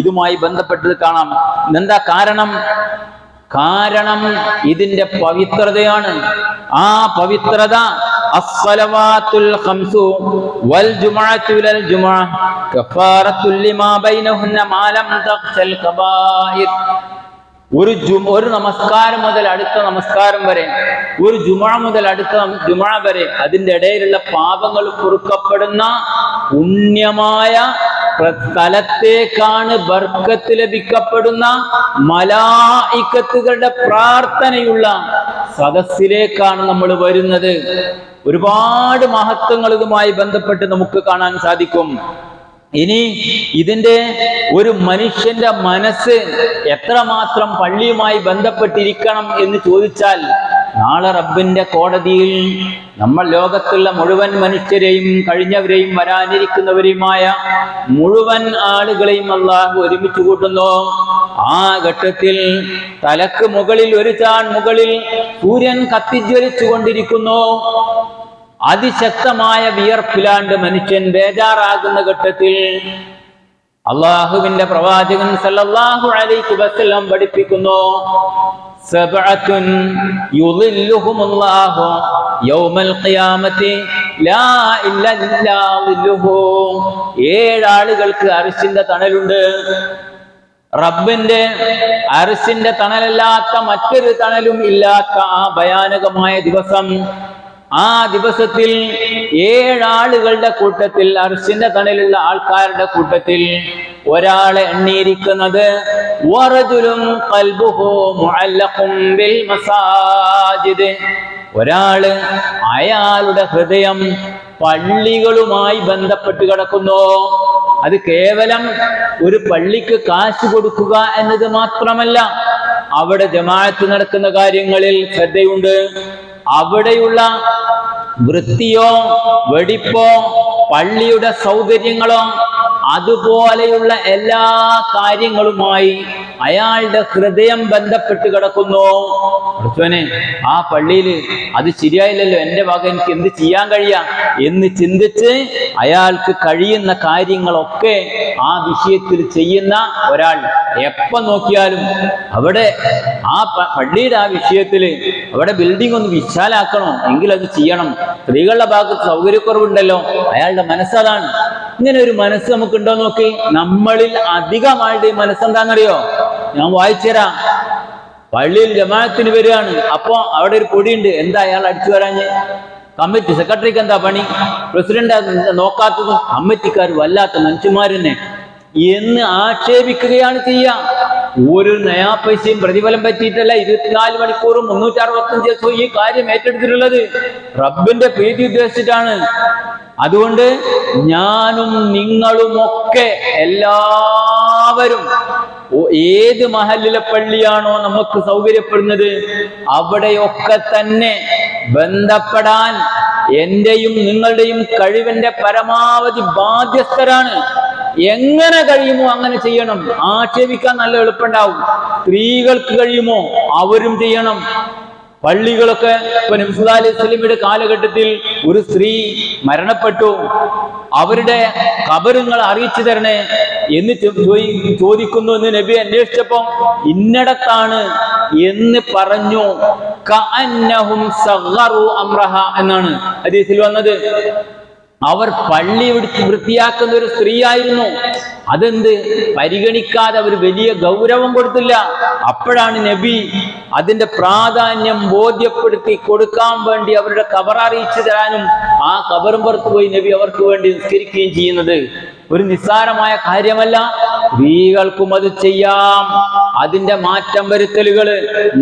ഇതുമായി ബന്ധപ്പെട്ടത് കാണാം. എന്താ കാരണം? കാരണം ഇതിന്റെ പവിത്രതയാണ്. ആ പവിത്രത അസ്സലവാത്തുൽ ഖംസു വൽ ജുമുഅത്തു ഇലൽ ജുമുഅ കഫാറത്തുൽ ലിമാ ബൈനഹുന്ന മാ ലം തഖ്ശൽ ഖബായിർ. ഒരു നമസ്കാരം മുതൽ അടുത്ത നമസ്കാരം വരെ, ഒരു ജുമുഅ മുതൽ അടുത്ത ജുമുഅ വരെ അതിന്റെ ഇടയിലുള്ള പാപങ്ങൾ പൊറുക്കപ്പെടുന്ന പുണ്യമായ സ്ഥലത്തേക്കാണ് ബർക്കത്ത് ലഭിക്കപ്പെടുന്ന മലായികത്തുകളുടെ പ്രാർത്ഥനയുള്ള സദസ്സിലേക്കാണ് നമ്മൾ വരുന്നത്. ഒരുപാട് മഹത്വങ്ങൾ ഇതുമായി ബന്ധപ്പെട്ട് നമുക്ക് കാണാൻ സാധിക്കും. ഇനി ഇതിന്റെ ഒരു മനുഷ്യന്റെ മനസ്സ് എത്രമാത്രം പള്ളിയുമായി ബന്ധപ്പെട്ടിരിക്കണം എന്ന് ചോദിച്ചാൽ, നാളെ റബ്ബിന്റെ കോടതിയിൽ നമ്മൾ ലോകത്തുള്ള മുഴുവൻ മനുഷ്യരെയും കഴിഞ്ഞവരെയും വരാനിരിക്കുന്നവരെയുമായ മുഴുവൻ ആളുകളെയും അല്ലാഹു ഒരുമിച്ച് കൂട്ടുന്നു. ആ ഘട്ടത്തിൽ തലക്ക് മുകളിൽ ഒരു ചാൺ മുകളിൽ സൂര്യൻ കത്തിജ്വലിച്ചു കൊണ്ടിരിക്കുന്നു. അതിശക്തമായ വിയർപ്പിലാണ്ട് മനുഷ്യൻ ബേജാറാകുന്ന ഘട്ടത്തിൽ അള്ളാഹുവിന്റെ പ്രവാചകൻ സല്ലല്ലാഹു അലൈഹി വസല്ലം പഠിപ്പിക്കുന്നു, സബഅത്തുൻ യുളില്ലുഹുമുല്ലാഹു യൗമൽ ഖിയാമത്തി ലാ ഇല്ലല്ലാ ളില്ലുഹു. 7 ആളുകൾക്ക് അർശിന്റെ തണലുണ്ട്. റബ്ബിന്റെ അർശിന്റെ തണലല്ലാത്ത മറ്റൊരു തണലും ഇല്ലാത്ത ആ ഭയാനകമായ ദിവസം, ആ ദിവസത്തിൽ 7 ആളുകളുടെ കൂട്ടത്തിൽ, അർശിന്റെ തണലുള്ള ആൾക്കാരുടെ കൂട്ടത്തിൽ ഒരാളെ എണ്ണിയിരിക്കുന്നത് വറജുലുൻ ഖൽബുഹു മുഅല്ലഖുൻ ബിൽ മസാജിദ്. ഒരാള് അയാളുടെ ഹൃദയം പള്ളികളുമായി ബന്ധപ്പെട്ട് കിടക്കുന്നു. അത് കേവലം ഒരു പള്ളിക്ക് കാശ് കൊടുക്കുക എന്നത് മാത്രമല്ല, അവിടെ ജമാഅത്ത് നടക്കുന്ന കാര്യങ്ങളിൽ ശ്രദ്ധയുണ്ട്. അവിടെയുള്ള വൃത്തിയോ വെടിപ്പോ പള്ളിയുടെ സൗകര്യങ്ങളോ അതുപോലെയുള്ള എല്ലാ കാര്യങ്ങളുമായി അയാളുടെ ഹൃദയം ബന്ധപ്പെട്ട് കിടക്കുന്നു. അർച്ചനെ, ആ പള്ളിയിൽ അത് ശരിയായില്ലല്ലോ, എൻ്റെ ഭാഗം എനിക്ക് എന്ത് ചെയ്യാൻ കഴിയാം എന്ന് ചിന്തിച്ച് അയാൾക്ക് കഴിയുന്ന കാര്യങ്ങളൊക്കെ ആ വിഷയത്തിൽ ചെയ്യുന്ന ഒരാൾ എപ്പോ നോക്കിയാലും അവിടെ ആ പള്ളിയുടെ ആ വിഷയത്തിൽ അവിടെ ബിൽഡിംഗ് ഒന്ന് വിശാലാക്കണോ എങ്കിൽ അത് ചെയ്യണം. സ്ത്രീകളുടെ ഭാഗത്ത് സൗകര്യക്കുറവുണ്ടല്ലോ, അയാളുടെ മനസ്സതാണ്. ഇങ്ങനെ ഒരു മനസ്സ് നമുക്കുണ്ടോ നോക്കി. നമ്മളിൽ അധികമായിട്ട് ഈ മനസ്സെന്താണെന്നറിയോ? ഞാൻ വായിച്ചുതരാം. പള്ളിയിൽ ജമാഅത്തിന് വരികയാണ്, അപ്പൊ അവിടെ ഒരു പൊടിയുണ്ട്. എന്താ അയാൾ അടിച്ചു വരാഞ്ഞ്? കമ്മിറ്റി സെക്രട്ടറിക്ക് എന്താ പണി? പ്രസിഡന്റ് നോക്കാത്തത്? കമ്മിറ്റിക്കാർ വല്ലാത്ത മനുഷ്യന്മാരെന്നെ എന്ന് ആക്ഷേപിക്കുകയാണ് ചെയ്യുക. ഒരു നയാ പൈസയും പ്രതിഫലം പറ്റിയിട്ടല്ല 24 മണിക്കൂറും 365 ദിവസവും ഈ കാര്യം ഏറ്റെടുത്തിട്ടുള്ളത്. റബ്ബിന്റെ പ്രീതി ഉദ്ദേശിച്ചിട്ടാണ്. അതുകൊണ്ട് ഞാനും നിങ്ങളുമൊക്കെ എല്ലാവരും ഏത് മഹല്ലിലെ പള്ളിയാണോ നമുക്ക് സൗകര്യപ്പെടുന്നത് അവിടെയൊക്കെ തന്നെ ബന്ധപ്പെടാൻ എന്റെയും നിങ്ങളുടെയും കഴിവിന്റെ പരമാവധി ബാധ്യസ്ഥരാണ്. എങ്ങനെ കഴിയുമോ അങ്ങനെ ചെയ്യണം. ആക്ഷേപിക്കാൻ നല്ല എളുപ്പമുണ്ടാവും. സ്ത്രീകൾക്ക് കഴിയുമോ അവരും ചെയ്യണം. പള്ളികളൊക്കെ ഇപ്പൊ നബി സല്ലല്ലാഹു അലൈഹി വസല്ലമയുടെ കാലഘട്ടത്തിൽ ഒരു സ്ത്രീ മരണപ്പെട്ടു, അവരുടെ ഖബറുകൾ അറിയിച്ചു തരണേ എന്ന് ചോദിക്കുന്നു എന്ന് നബി അന്വേഷിച്ചപ്പോ ഇന്നടത്താണ് എന്ന് പറഞ്ഞു. കഅന്നഹും സഗറു അംറഹ എന്നാണ് ഹദീസിൽ വന്നത്. അവർ പള്ളി വൃത്തിയാക്കുന്ന ഒരു സ്ത്രീ ആയിരുന്നു. അതെന്ത് പരിഗണിക്കാതെ അവർ വലിയ ഗൗരവം കൊടുത്തില്ല. അപ്പോഴാണ് നബി അതിന്റെ പ്രാധാന്യം ബോധ്യപ്പെടുത്തി കൊടുക്കാൻ വേണ്ടി അവരുടെ ഖബർ അറിയിച്ചു തരാനും ആ ഖബറും പുറത്തു പോയി നബി അവർക്ക് വേണ്ടി നിസ്കരിക്കുകയും ചെയ്യുന്നത്. ഒരു നിസ്സാരമായ കാര്യമല്ല. സ്ത്രീകൾക്കും അത് ചെയ്യാം. അതിന്റെ മാറ്റം വരുത്തലുകൾ,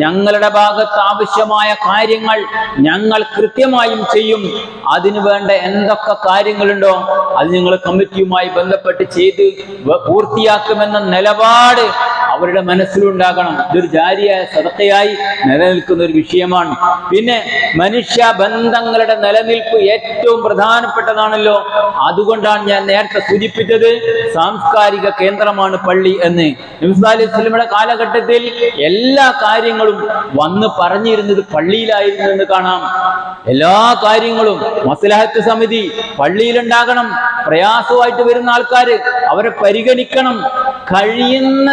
ഞങ്ങളുടെ ഭാഗത്ത് ആവശ്യമായ കാര്യങ്ങൾ ഞങ്ങൾ കൃത്യമായും ചെയ്യും. അതിനു വേണ്ട എന്തൊക്കെ കാര്യങ്ങളുണ്ടോ അത് നിങ്ങൾ കമ്മിറ്റിയുമായി ബന്ധപ്പെട്ട് ചെയ്ത് പൂർത്തിയാക്കുമെന്ന നിലപാട് അവരുടെ മനസ്സിലുണ്ടാകണം. ഇതൊരു ജാരിയായ സദഖയായി നിലനിൽക്കുന്ന ഒരു വിഷയമാണ്. പിന്നെ മനുഷ്യ ബന്ധങ്ങളുടെ നിലനിൽപ്പ് ഏറ്റവും പ്രധാനപ്പെട്ടതാണല്ലോ. അതുകൊണ്ടാണ് ഞാൻ നേരത്തെ സൂചിപ്പിച്ചത് സാംസ്കാരിക കേന്ദ്രമാണ് പള്ളി എന്ന്. നബി സല്ലല്ലാഹു അലൈഹി വസല്ലമയുടെ കാലഘട്ടത്തിൽ എല്ലാ കാര്യങ്ങളും വന്ന് പറഞ്ഞിരുന്നത് പള്ളിയിലായിരുന്നു എന്ന് കാണാം. എല്ലാ കാര്യങ്ങളും മസ്ലഹത്ത് സമിതി പള്ളിയിലുണ്ടാകണം. പ്രയാസമായിട്ട് വരുന്ന ആൾക്കാർ അവരെ പരിഗണിക്കണം. കഴിയുന്ന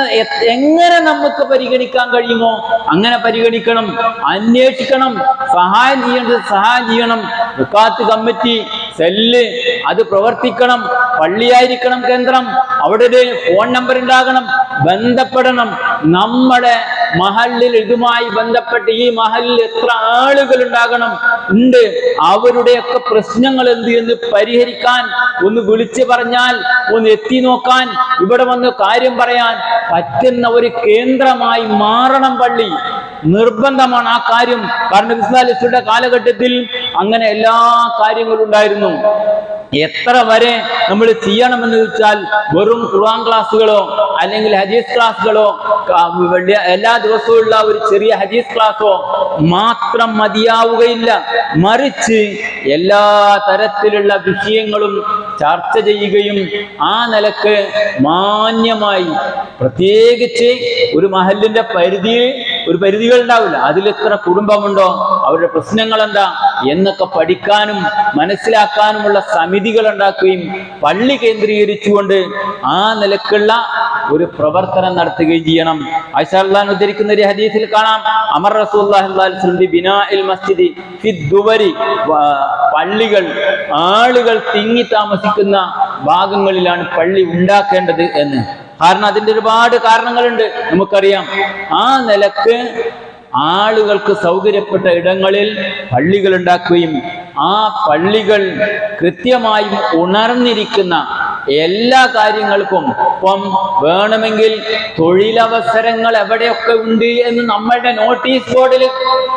എങ്ങനെ നമുക്ക് പരിഗണിക്കാൻ കഴിയുമോ അങ്ങനെ പരിഗണിക്കണം, അന്വേഷിക്കണം, സഹായം ചെയ്യേണ്ടത് സഹായം ചെയ്യണം. വഖാത്ത് കമ്മിറ്റി സെല്ല് അത് പ്രവർത്തിക്കണം. പള്ളിയായിരിക്കണം കേന്ദ്രം. അവിടെ ഒരു ഫോൺ നമ്പർ ഉണ്ടാകണം, ബന്ധപ്പെടണം. നമ്മുടെ മഹല്ലിൽ ഇതുമായി ബന്ധപ്പെട്ട് ഈ മഹല്ലിൽ എത്ര ആളുകൾ ഉണ്ടാകണം ഉണ്ട്, അവരുടെയൊക്കെ പ്രശ്നങ്ങൾ എന്ത് എന്ന് പരിഹരിക്കാൻ, ഒന്ന് വിളിച്ചു പറഞ്ഞാൽ ഒന്ന് എത്തി നോക്കാൻ, ഇവിടെ വന്ന് കാര്യം പറയാൻ പറ്റുന്ന ഒരു കേന്ദ്രമായി മാറണം പള്ളി. നിർബന്ധമാണ് ആ കാര്യം. കാരണം ഇസ്ലാമിസ്റ്റുടെ കാലഘട്ടത്തിൽ അങ്ങനെ എല്ലാ കാര്യങ്ങളും ഉണ്ടായിരുന്നു. എത്ര വരെ നമ്മൾ ചെയ്യണമെന്ന് വെച്ചാൽ വെറും ഖുർആൻ ക്ലാസ്സുകളോ അല്ലെങ്കിൽ ഹദീസ് ക്ലാസ്സുകളോ എല്ലാ ദിവസവും ഉള്ള ഒരു ചെറിയ ഹദീസ് ക്ലാസ്സോ മാത്രം മതിയാവുകയില്ല. മറിച്ച് എല്ലാ തരത്തിലുള്ള വിഷയങ്ങളും ചർച്ച ചെയ്യുകയും ആ നിലക്ക് മാന്യമായി, പ്രത്യേകിച്ച് ഒരു മഹല്ലിന്റെ ഒരു പരിധികൾ ഉണ്ടാവില്ല, അതിലെത്ര കുടുംബമുണ്ടോ, അവരുടെ പ്രശ്നങ്ങൾ എന്താ എന്നൊക്കെ പഠിക്കാനും മനസ്സിലാക്കാനുമുള്ള സമിതികൾ ഉണ്ടാക്കുകയും പള്ളി കേന്ദ്രീകരിച്ചുകൊണ്ട് ആ നിലക്കുള്ള ഒരു പ്രവർത്തനം നടത്തുകയും ചെയ്യണം. ആയിഷ റളിയല്ലാഹു അൻഹ ഉദ്ധരിക്കുന്ന ഒരു ഹദീസിൽ കാണാം, അമർ റസൂലുള്ളാഹി സ്വല്ലല്ലാഹു അലൈഹി വസല്ലം ബിനാഇൽ മസ്ജിദി ഫിദ്ദുവരി, പള്ളികൾ ആളുകൾ തിങ്ങി താമസിക്കുന്ന ഭാഗങ്ങളിലാണ് പള്ളി ഉണ്ടാക്കേണ്ടത് എന്ന്. കാരണം അതിന്റെ ഒരുപാട് കാരണങ്ങളുണ്ട്, നമുക്കറിയാം. ആ നിലക്ക് ആളുകൾക്ക് സൗകര്യപ്പെട്ട ഇടങ്ങളിൽ പള്ളികൾ ഉണ്ടാക്കുകയും ആ പള്ളികൾ കൃത്യമായും ഉണർന്നിരിക്കുന്ന എല്ലാ കാര്യങ്ങൾക്കും, ഇപ്പം വേണമെങ്കിൽ തൊഴിലവസരങ്ങൾ എവിടെയൊക്കെ ഉണ്ട് എന്ന് നമ്മളുടെ നോട്ടീസ് ബോർഡിൽ,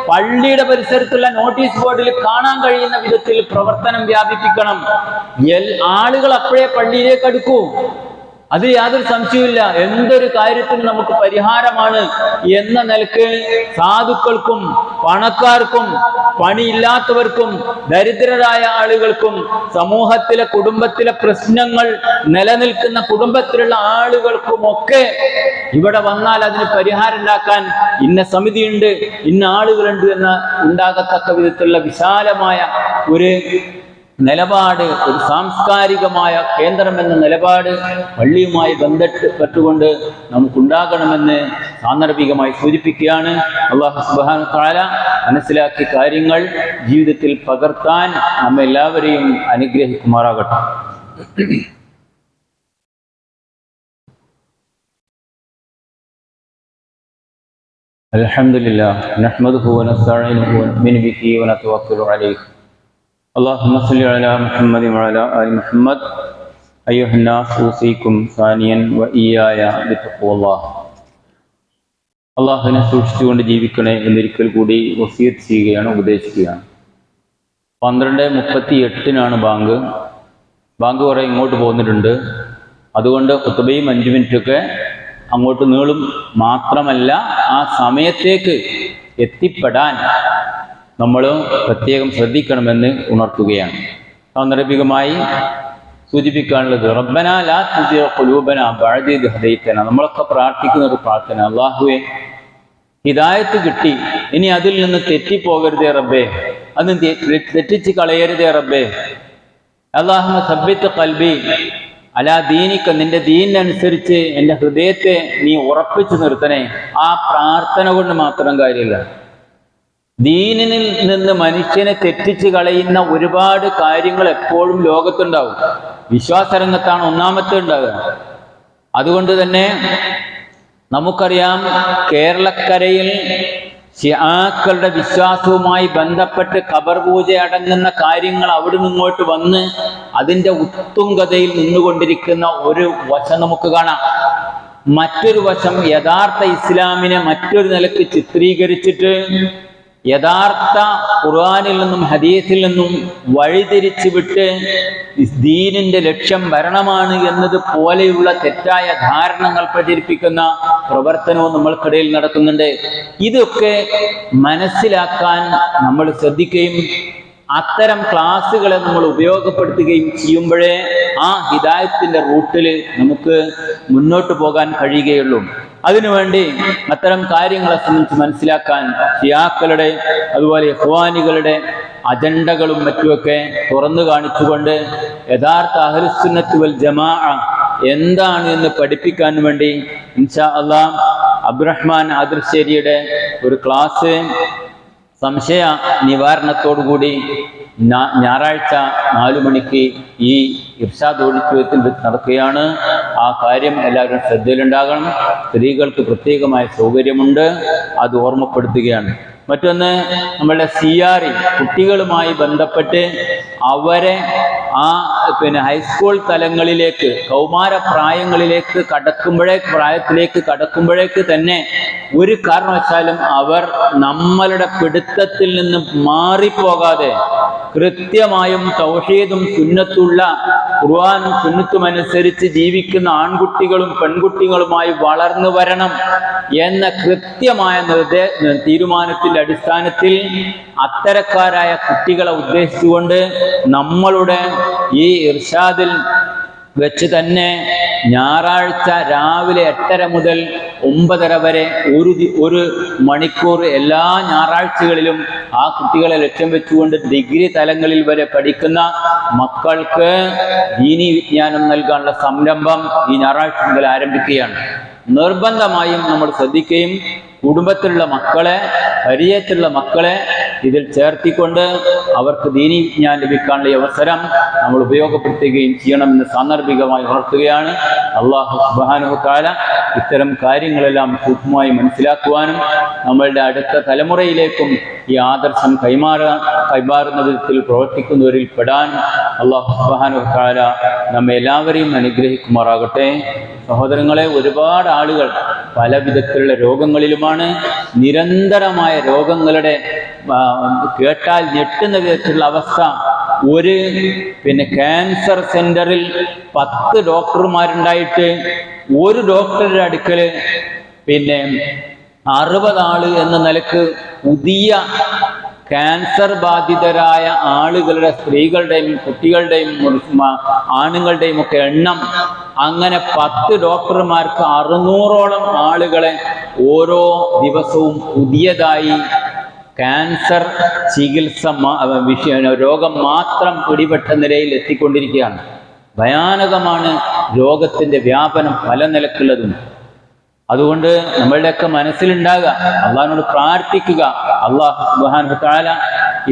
പള്ളിയുടെ പരിസരത്തുള്ള നോട്ടീസ് ബോർഡിൽ കാണാൻ കഴിയുന്ന വിധത്തിൽ പ്രവർത്തനം വ്യാപിപ്പിക്കണം. ആളുകൾ അപ്പോഴേ പള്ളിയിലേക്ക് അടുക്കൂ, അത് യാതൊരു സംശയവുമില്ല. എന്തൊരു കാര്യത്തിന് നമുക്ക് പരിഹാരമാണ് എന്ന നിലക്ക് സാധുക്കൾക്കും പണക്കാർക്കും പണിയില്ലാത്തവർക്കും ദരിദ്രരായ ആളുകൾക്കും സമൂഹത്തിലെ കുടുംബത്തിലെ പ്രശ്നങ്ങൾ നിലനിൽക്കുന്ന കുടുംബത്തിലുള്ള ആളുകൾക്കുമൊക്കെ ഇവിടെ വന്നാൽ അതിന് പരിഹാരം ഉണ്ടാക്കാൻ ഇന്ന സമിതിയുണ്ട്, ഇന്ന ആളുകളുണ്ട് എന്ന് ഉണ്ടാകത്തക്ക വിധത്തിലുള്ള വിശാലമായ ഒരു നിലപാട്, ഒരു സാംസ്കാരികമായ കേന്ദ്രം എന്ന നിലപാട് പള്ളിയുമായി ബന്ധപ്പെട്ടുകൊണ്ട് നമുക്കുണ്ടാകണമെന്ന് സാന്ദർഭികമായി സൂചിപ്പിക്കുകയാണ്. അല്ലാഹു സുബ്ഹാനഹു വ തആല മനസ്സിലാക്കിയ കാര്യങ്ങൾ ജീവിതത്തിൽ പകർത്താൻ നമ്മെല്ലാവരെയും അനുഗ്രഹിക്കുമാറാകട്ടെ. അൽഹംദുലില്ലാഹ് നഹ്മദുഹു വ നസ്തഈനുഹു വ നുഅ്മിനു ബിഹി വ നതവക്കലു അലൈഹി. اللهم صل على محمد وعلى آل محمد أيها الناس أوصيكم ثانيا وإياي بتقوى الله. അള്ളാഹുവിനെ സൂക്ഷിച്ചുകൊണ്ട് ജീവിക്കണേ എന്നൊരിക്കൽ കൂടി വസിയത്ത് ചെയ്യുകയാണ്, ഉപദേശിക്കുകയാണ്. 12:38 ബാങ്ക് കുറെ ഇങ്ങോട്ട് പോന്നിട്ടുണ്ട്. അതുകൊണ്ട് ഖുതുബയും 5 മിനിറ്റൊക്കെ അങ്ങോട്ട് നീളും. മാത്രമല്ല ആ സമയത്തേക്ക് എത്തിപ്പെടാൻ നമ്മൾ പ്രത്യേകം ശ്രദ്ധിക്കണമെന്ന് ഉണർത്തുകയാണ്. സാന്ദർഭികമായി സൂചിപ്പിക്കാനുള്ളത്, റബ്ബനാ ലാ തുസിഗ ഖുലൂബനാ ബഅദ ഇദ് ഹദൈതനാ. നമ്മളൊക്കെ പ്രാർത്ഥിക്കുന്ന ഒരു പ്രാർത്ഥന, അല്ലാഹുവേ ഹിദായത്ത് കിട്ടി, ഇനി അതിൽ നിന്ന് തെറ്റിപ്പോകരുതേ റബ്ബേ, അത് തെറ്റിച്ച് കളയരുതേ റബ്ബേ. അല്ലാഹുമ്മ സബ്ബിത് ഖൽബി അലാ ദീനിക, നിന്റെ ദീനിനനുസരിച്ച് എൻ്റെ ഹൃദയത്തെ നീ ഉറപ്പിച്ചു നിർത്തണേ. ആ പ്രാർത്ഥന കൊണ്ട് മാത്രം കാര്യമില്ല. ദീനിൽ നിന്ന് മനുഷ്യനെ തെറ്റിച്ച് കളയുന്ന ഒരുപാട് കാര്യങ്ങൾ എപ്പോഴും ലോകത്തുണ്ടാവും. വിശ്വാസരംഗത്താണ് ഒന്നാമത്തെ ഉണ്ടാകുക. അതുകൊണ്ട് തന്നെ നമുക്കറിയാം, കേരളക്കരയിൽ ശിആക്കളുടെ വിശ്വാസവുമായി ബന്ധപ്പെട്ട് ഖബർ പൂജ അടങ്ങുന്ന കാര്യങ്ങൾ അവിടെ നിന്നിങ്ങോട്ട് വന്ന് അതിൻ്റെ ഉത്തുംഗതയിൽ നിന്നുകൊണ്ടിരിക്കുന്ന ഒരു വശം നമുക്ക് കാണാം. മറ്റൊരു വശം യഥാർത്ഥ ഇസ്ലാമിനെ മറ്റൊരു നിലക്ക് ചിത്രീകരിച്ചിട്ട് യഥാർത്ഥ ഖുർആനിൽ നിന്നും ഹദീസിൽ നിന്നും വഴിതിരിച്ചു വിട്ട് ദീനിന്റെ ലക്ഷ്യം ഭരണമാണ് എന്നത് പോലെയുള്ള തെറ്റായ ധാരണകൾ പ്രചരിപ്പിക്കുന്ന പ്രവർത്തനവും നമ്മൾക്കിടയിൽ നടക്കുന്നുണ്ട്. ഇതൊക്കെ മനസ്സിലാക്കാൻ നമ്മൾ ശ്രദ്ധിക്കുകയും അത്തരം ക്ലാസ്സുകളെ നമ്മൾ ഉപയോഗപ്പെടുത്തുകയും ചെയ്യുമ്പോഴേ ആ ഹിദായത്തിന്റെ റൂട്ടിൽ നമുക്ക് മുന്നോട്ട് പോകാൻ കഴിയുകയുള്ളൂ. അതിനുവേണ്ടി അത്തരം കാര്യങ്ങളെ സംബന്ധിച്ച് മനസ്സിലാക്കാൻ ഷിയാക്കളുടെ അതുപോലെ ഇഖ്വാനികളുടെ അജണ്ടകളും മറ്റുമൊക്കെ തുറന്നു കാണിച്ചുകൊണ്ട് യഥാർത്ഥ അഹ്ലുസുന്നത്ത് വൽ ജമാഅ എന്താണ് എന്ന് പഠിപ്പിക്കാൻ വേണ്ടി ഇൻഷാ അല്ലാഹ് അബ്ദുറഹ്മാൻ ആദിർശ്ശേരിയുടെ ഒരു ക്ലാസ് സംശയ നിവാരണത്തോടുകൂടി ഞായറാഴ്ച 4 മണിക്ക് ഈ ഇർഷാദ് ഓഡിറ്റോറിയത്തിൽ നടക്കുകയാണ്. ആ കാര്യം എല്ലാവരും ശ്രദ്ധയിലുണ്ടാകണം. സ്ത്രീകൾക്ക് പ്രത്യേകമായ സൗകര്യമുണ്ട്, അത് ഓർമ്മപ്പെടുത്തുകയാണ്. മറ്റൊന്ന്, നമ്മളുടെ CRE കുട്ടികളുമായി ബന്ധപ്പെട്ട് അവരെ ഹൈസ്കൂൾ തലങ്ങളിലേക്ക്, കൗമാര പ്രായത്തിലേക്ക് കടക്കുമ്പോഴേക്ക് തന്നെ ഒരു കാരണവശാലും അവർ നമ്മളുടെ പിടുത്തത്തിൽ നിന്ന് മാറിപ്പോകാതെ കൃത്യമായും തൗഹീദും സുന്നത്തുള്ള ഖുർആനും സുന്നത്തും അനുസരിച്ച് ജീവിക്കുന്ന ആൺകുട്ടികളും പെൺകുട്ടികളുമായി വളർന്നു വരണം എന്ന കൃത്യമായ തീരുമാനത്തിന്റെ അടിസ്ഥാനത്തിൽ അത്തരക്കാരായ കുട്ടികളെ ഉദ്ദേശിച്ചുകൊണ്ട് നമ്മളുടെ ഈ ഇർഷാദിൽ വെച്ച് തന്നെ ഞായറാഴ്ച രാവിലെ 8:30 മുതൽ 9:30 വരെ ഒരു മണിക്കൂർ എല്ലാ ഞായറാഴ്ചകളിലും ആ കുട്ടികളെ ലക്ഷ്യം വെച്ചുകൊണ്ട് ഡിഗ്രി തലങ്ങളിൽ വരെ പഠിക്കുന്ന മക്കൾക്ക് ദീനീ വിജ്ഞാനം നൽകാനുള്ള സംരംഭം ഈ ഞായറാഴ്ച മുതൽ ആരംഭിക്കുകയാണ്. നിർബന്ധമായും നമ്മൾ ശ്രദ്ധിക്കുകയും കുടുംബത്തിലുള്ള മക്കളെ, പരിചയത്തിലുള്ള മക്കളെ ഇതിൽ ചേർത്തിക്കൊണ്ട് അവർക്ക് ദീനീ വിജ്ഞാനം ലഭിക്കാനുള്ള അവസരം നമ്മൾ ഉപയോഗപ്പെടുത്തുകയും ചെയ്യണമെന്ന് സാന്ദർഭികമായി ഉണർത്തുകയാണ്. അല്ലാഹു സുബ്ഹാനഹു തആല ഇത്തരം കാര്യങ്ങളെല്ലാം സൂക്ഷ്മമായി മനസ്സിലാക്കുവാനും നമ്മളുടെ അടുത്ത തലമുറയിലേക്കും ഈ ആദർശം കൈമാറുന്ന വിധത്തിൽ പ്രവർത്തിക്കുന്നവരിൽ പെടാൻ അല്ലാഹു സുബ്ഹാനഹു തആല നമ്മെ എല്ലാവരെയും അനുഗ്രഹിക്കുമാറാകട്ടെ. സഹോദരങ്ങളെ, ഒരുപാട് ആളുകൾ പല വിധത്തിലുള്ള രോഗങ്ങളിലുമാണ്. നിരന്തരമായ രോഗങ്ങളുടെ കേട്ടാൽ ഞെട്ടുന്ന വിധത്തിലുള്ള അവസ്ഥ. ഒരു ക്യാൻസർ സെന്ററിൽ 10 ഡോക്ടർമാരുണ്ടായിട്ട് ഒരു ഡോക്ടറുടെ അടുക്കൽ 60 ആള് എന്ന നിലക്ക് പുതിയ ക്യാൻസർ ബാധിതരായ ആളുകളുടെ, സ്ത്രീകളുടെയും കുട്ടികളുടെയും ആണുങ്ങളുടെയും ഒക്കെ എണ്ണം അങ്ങനെ 10 ഡോക്ടർമാർക്ക് 600ഓളം ആളുകളെ ഓരോ ദിവസവും പുതിയതായി ക്യാൻസർ ചികിത്സ രോഗം മാത്രം പിടിപെട്ട നിലയിൽ എത്തിക്കൊണ്ടിരിക്കുകയാണ്. ഭയാനകമാണ് രോഗത്തിൻ്റെ വ്യാപനം പല നിലക്കുള്ളതും. അതുകൊണ്ട് നമ്മളുടെയൊക്കെ മനസ്സിലുണ്ടാകുക, അള്ളാഹിനോട് പ്രാർത്ഥിക്കുക, അല്ലാഹു സുബ്ഹാനഹു തആല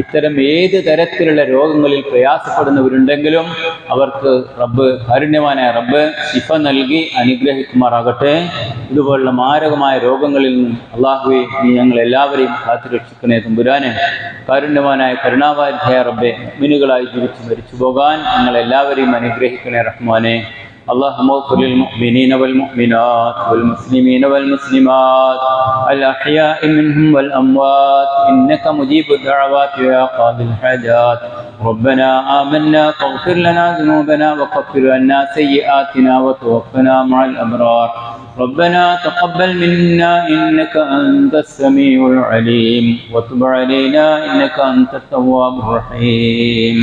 ഇത്തരം ഏത് തരത്തിലുള്ള രോഗങ്ങളിൽ പ്രയാസപ്പെടുന്നവരുണ്ടെങ്കിലും അവർക്ക് കാരുണ്യവാനായ റബ്ബ് ശിഫ നൽകി അനുഗ്രഹിക്കുമാറാകട്ടെ. ഇതുപോലുള്ള മാരകമായ രോഗങ്ങളിൽ നിന്നും അല്ലാഹുവേ നീ ഞങ്ങളെല്ലാവരെയും കാത്തുരക്ഷിക്കണേ തമ്പുരാനെ. കാരുണ്യവാനായ കരുണാവാരിധിയായ റബ്ബെ, മുഅ്മിനുകളായി ജീവിച്ച് മരിച്ചു പോകാൻ ഞങ്ങളെല്ലാവരെയും അനുഗ്രഹിക്കണേ റഹ്മാനെ. اللهم اغفر للمؤمنين والمؤمنات والمسلمين والمسلمات الأحياء منهم والأموات إنك مجيب الدعوات يا قاضي الحاجات. ربنا آمنا فاغفر لنا ذنوبنا وكفر عنا سيئاتنا وتوفنا مع الأبرار. ربنا تقبل منا إنك أنت السميع العليم وتب علينا إنك أنت التواب الرحيم.